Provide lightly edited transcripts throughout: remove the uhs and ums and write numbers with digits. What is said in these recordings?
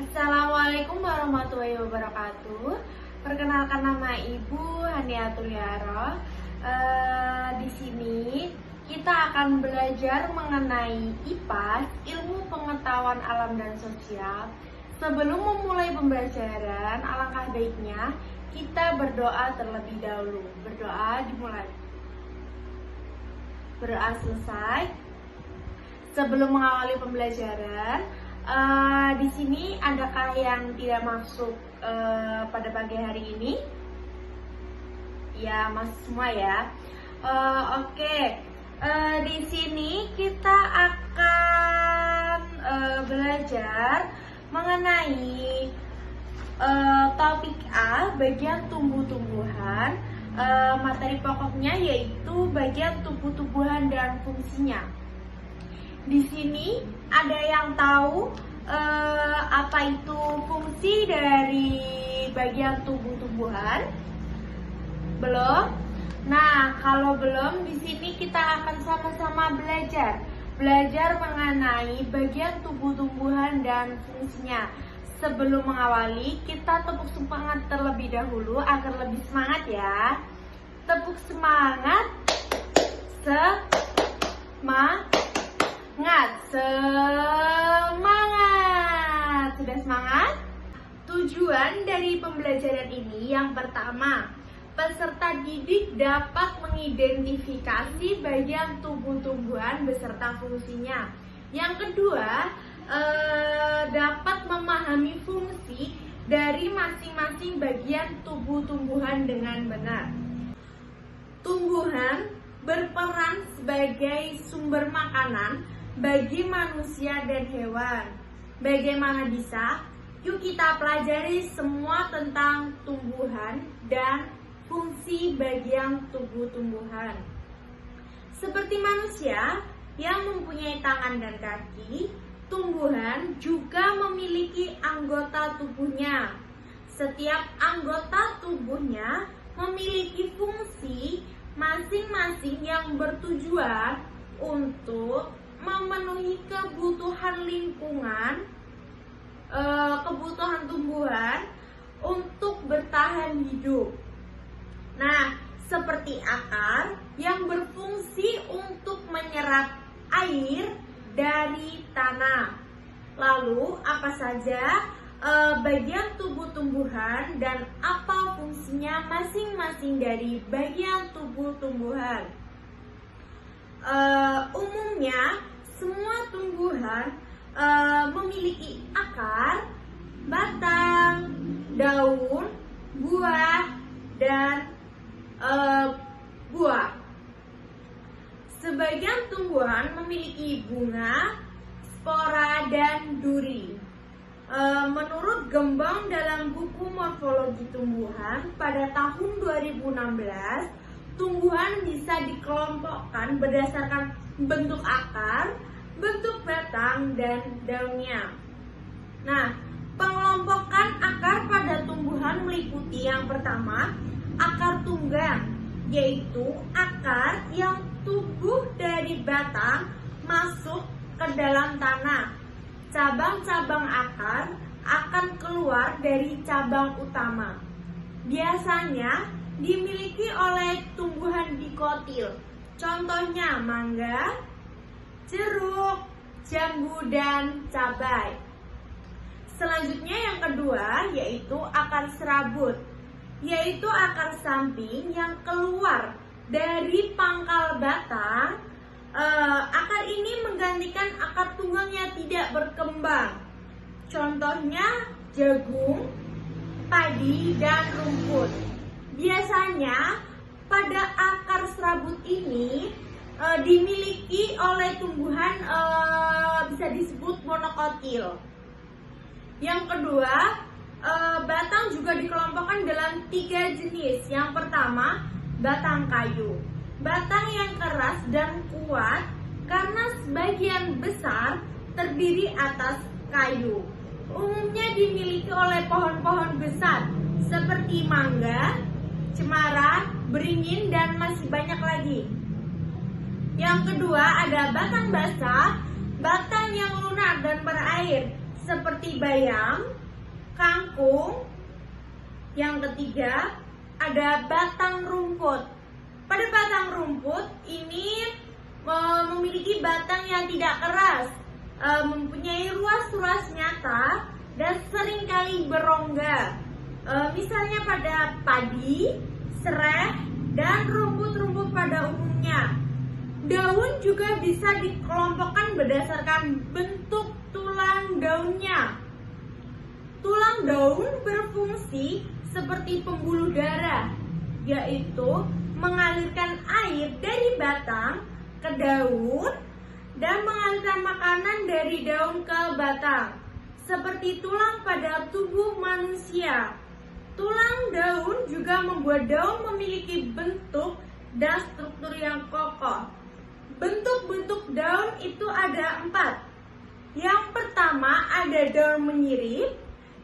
Assalamualaikum warahmatullahi wabarakatuh. Perkenalkan, nama Ibu Haniatul Yara. Di sini kita akan belajar mengenai IPAS, ilmu pengetahuan alam dan sosial. Sebelum memulai pembelajaran, alangkah baiknya kita berdoa terlebih dahulu. Berdoa dimulai. Berdoa selesai. Sebelum mengawali pembelajaran, di sini adakah yang tidak masuk pada pagi hari ini? Ya, masuk semua ya. Oke. Di sini kita akan belajar mengenai topik A, bagian tumbuh-tumbuhan. Materi pokoknya yaitu bagian tumbuh-tumbuhan dan fungsinya. Di sini ada yang tahu apa itu fungsi dari bagian tumbuh-tumbuhan? Belum? Nah, kalau belum, di sini kita akan sama-sama belajar mengenai bagian tumbuh-tumbuhan dan fungsinya. Sebelum mengawali, kita tepuk semangat terlebih dahulu agar lebih semangat ya. Tepuk semangat. Semangat. Sudah semangat? Tujuan dari pembelajaran ini yang pertama, peserta didik dapat mengidentifikasi bagian tumbuh-tumbuhan beserta fungsinya. Yang kedua, dapat memahami fungsi dari masing-masing bagian tumbuh-tumbuhan dengan benar. Tumbuhan berperan sebagai sumber makanan bagi manusia dan hewan. Bagaimana bisa? Yuk kita pelajari semua tentang tumbuhan dan fungsi bagian tumbuh-tumbuhan. Seperti manusia yang mempunyai tangan dan kaki, tumbuhan juga memiliki anggota tubuhnya. Setiap anggota tubuhnya memiliki fungsi masing-masing yang bertujuan untuk memenuhi kebutuhan lingkungan, kebutuhan tumbuhan untuk bertahan hidup. Nah, seperti akar yang berfungsi untuk menyerap air dari tanah. Lalu, apa saja bagian tubuh tumbuhan dan apa fungsinya masing-masing dari bagian tubuh tumbuhan? Umumnya, semua tumbuhan memiliki akar, batang, daun, buah, dan buah. Sebagian tumbuhan memiliki bunga, spora, dan duri. Menurut Gembong dalam buku Morfologi Tumbuhan pada tahun 2016, tumbuhan bisa dikelompokkan berdasarkan bentuk akar, bentuk batang, dan daunnya. Nah, pengelompokan akar pada tumbuhan meliputi yang pertama, akar tunggang, yaitu akar yang tumbuh dari batang masuk ke dalam tanah. Cabang-cabang akar akan keluar dari cabang utama. Biasanya dimiliki oleh tumbuhan dikotil. Contohnya mangga, jeruk, jambu, dan cabai. Selanjutnya yang kedua yaitu akar serabut, yaitu akar samping yang keluar dari pangkal batang. Akar ini menggantikan akar tunggang yang tidak berkembang. Contohnya jagung, padi, dan rumput. Biasanya pada akar serabut ini dimiliki oleh tumbuhan bisa disebut monokotil. Yang kedua, batang juga dikelompokkan dalam 3 jenis. Yang pertama, batang kayu. Batang yang keras dan kuat karena sebagian besar terdiri atas kayu. Umumnya dimiliki oleh pohon-pohon besar seperti mangga, cemara, beringin, dan masih banyak lagi. Yang kedua ada batang basah, batang yang lunak dan berair, seperti bayam, kangkung. Yang ketiga, ada batang rumput. Pada batang rumput ini memiliki batang yang tidak keras, mempunyai ruas-ruas nyata dan seringkali berongga. Misalnya pada padi, serai, dan rumput-rumput pada umumnya. Daun juga bisa dikelompokkan berdasarkan bentuk tulang daunnya. Tulang daun berfungsi seperti pembuluh darah, yaitu mengalirkan air dari batang ke daun dan mengalirkan makanan dari daun ke batang, seperti tulang pada tubuh manusia. Tulang daun juga membuat daun memiliki bentuk dan struktur yang kokoh. Bentuk-bentuk daun itu ada 4. Yang pertama ada daun menyirip,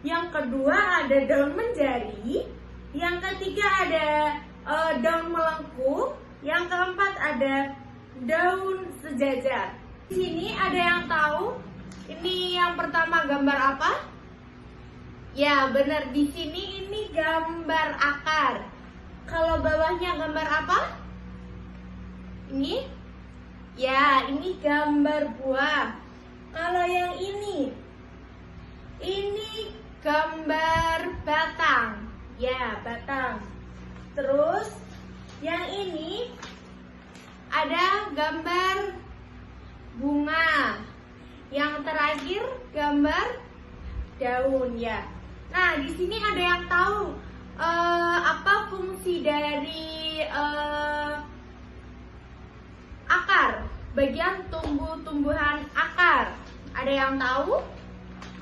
yang kedua ada daun menjari, yang ketiga ada daun melengkung, yang keempat ada daun sejajar. Di sini ada yang tahu ini yang pertama gambar apa? Ya, benar, di sini ini gambar akar. Kalau bawahnya gambar apa? Ini? Ya, ini gambar buah. Kalau yang ini gambar batang. Ya, batang. Terus yang ini ada gambar bunga. Yang terakhir gambar daun ya. Nah, di sini ada yang tahu apa fungsi dari akar, bagian tumbuh-tumbuhan akar. Ada yang tahu?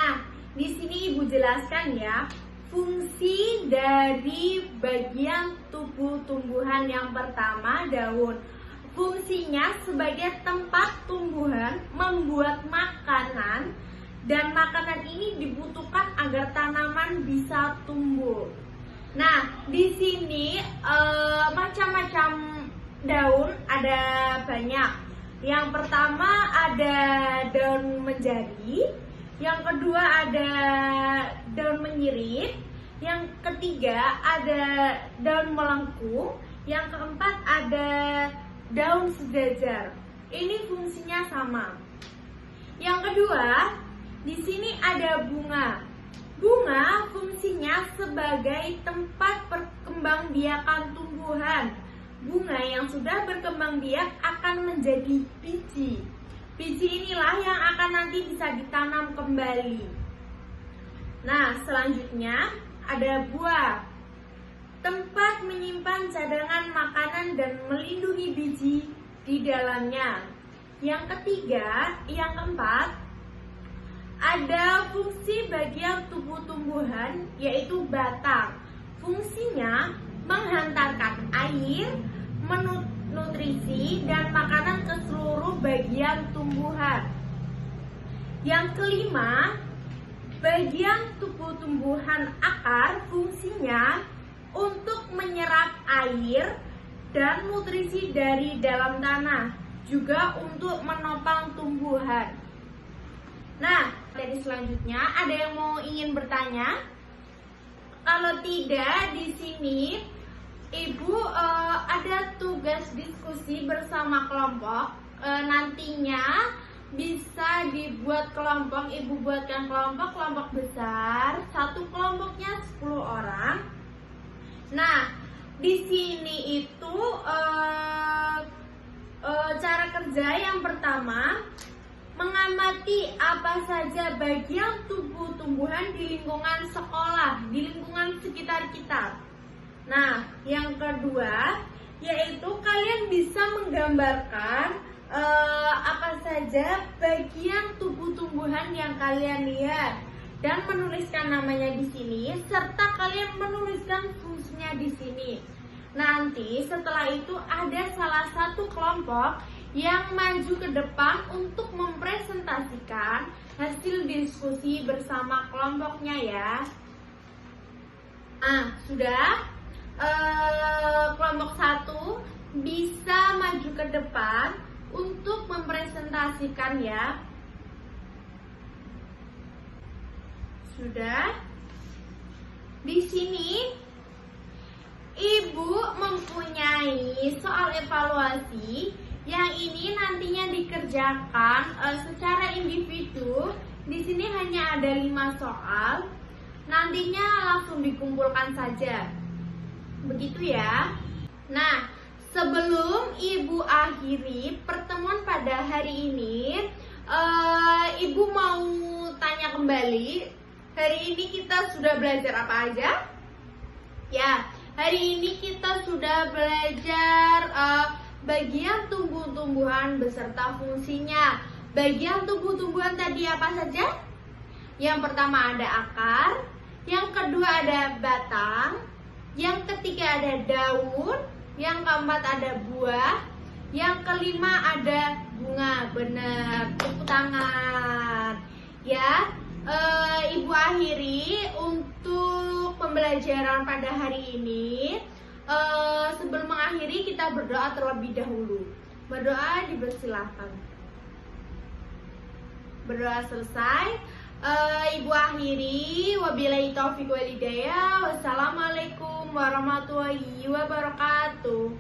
Nah, di sini Ibu jelaskan ya, fungsi dari bagian tubuh tumbuhan yang pertama daun. Fungsinya sebagai tempat tumbuhan membuat makanan, dan makanan ini dibutuhkan agar tanaman bisa tumbuh. Nah, di sini macam-macam daun ada banyak. Yang pertama ada daun menjari, yang kedua ada daun menyirip, yang ketiga ada daun melengkung, yang keempat ada daun sejajar. Ini fungsinya sama. Yang kedua, di sini ada bunga. Bunga fungsinya sebagai tempat perkembangbiakan tumbuhan. Bunga yang sudah berkembang biak akan menjadi biji. Biji inilah yang akan nanti bisa ditanam kembali. Nah, selanjutnya ada buah. Tempat menyimpan cadangan makanan dan melindungi biji di dalamnya. Yang ketiga, yang keempat, ada fungsi bagian tubuh tumbuhan, yaitu batang. Fungsinya menghantarkan air, nutrisi, dan makanan ke seluruh bagian tumbuhan. Yang kelima, bagian tubuh tumbuhan akar fungsinya untuk menyerap air dan nutrisi dari dalam tanah, juga untuk menopang tumbuhan. Nah, dari selanjutnya ada yang mau ingin bertanya? Kalau tidak, di sini Ibu ada tugas diskusi bersama kelompok. Nantinya bisa dibuat kelompok. Ibu buatkan kelompok besar. Satu kelompoknya 10 orang. Nah, di sini itu cara kerja yang pertama, mengamati apa saja bagian tubuh tumbuhan di lingkungan sekolah, di lingkungan sekitar kita. Nah, yang kedua, yaitu kalian bisa menggambarkan apa saja bagian tubuh tumbuhan yang kalian lihat dan menuliskan namanya di sini, serta kalian menuliskan fungsinya di sini. Nanti setelah itu ada salah satu kelompok yang maju ke depan untuk mempresentasikan hasil diskusi bersama kelompoknya ya. Sudah. Kelompok 1 bisa maju ke depan untuk mempresentasikan ya. Sudah. Di sini Ibu mempunyai soal evaluasi yang ini nantinya dikerjakan secara individu. Di sini hanya ada 5 soal. Nantinya langsung dikumpulkan saja. Begitu ya. Nah, sebelum Ibu akhiri pertemuan pada hari ini, Ibu mau tanya kembali, hari ini kita sudah belajar apa aja? Ya, hari ini kita sudah belajar bagian tumbuh-tumbuhan beserta fungsinya. Bagian tumbuh-tumbuhan tadi apa saja? Yang pertama ada akar, yang kedua ada batang, yang ketiga ada daun, yang keempat ada buah, yang kelima ada bunga. Benar, tepuk tangan. Ya, Ibu akhiri untuk pembelajaran pada hari ini. Sebelum mengakhiri kita berdoa terlebih dahulu. Berdoa dipersilahkan. Berdoa selesai. Ibu akhiri. Wabillahi taufiq wal hidayah. Wassalamualaikum warahmatullahi wabarakatuh.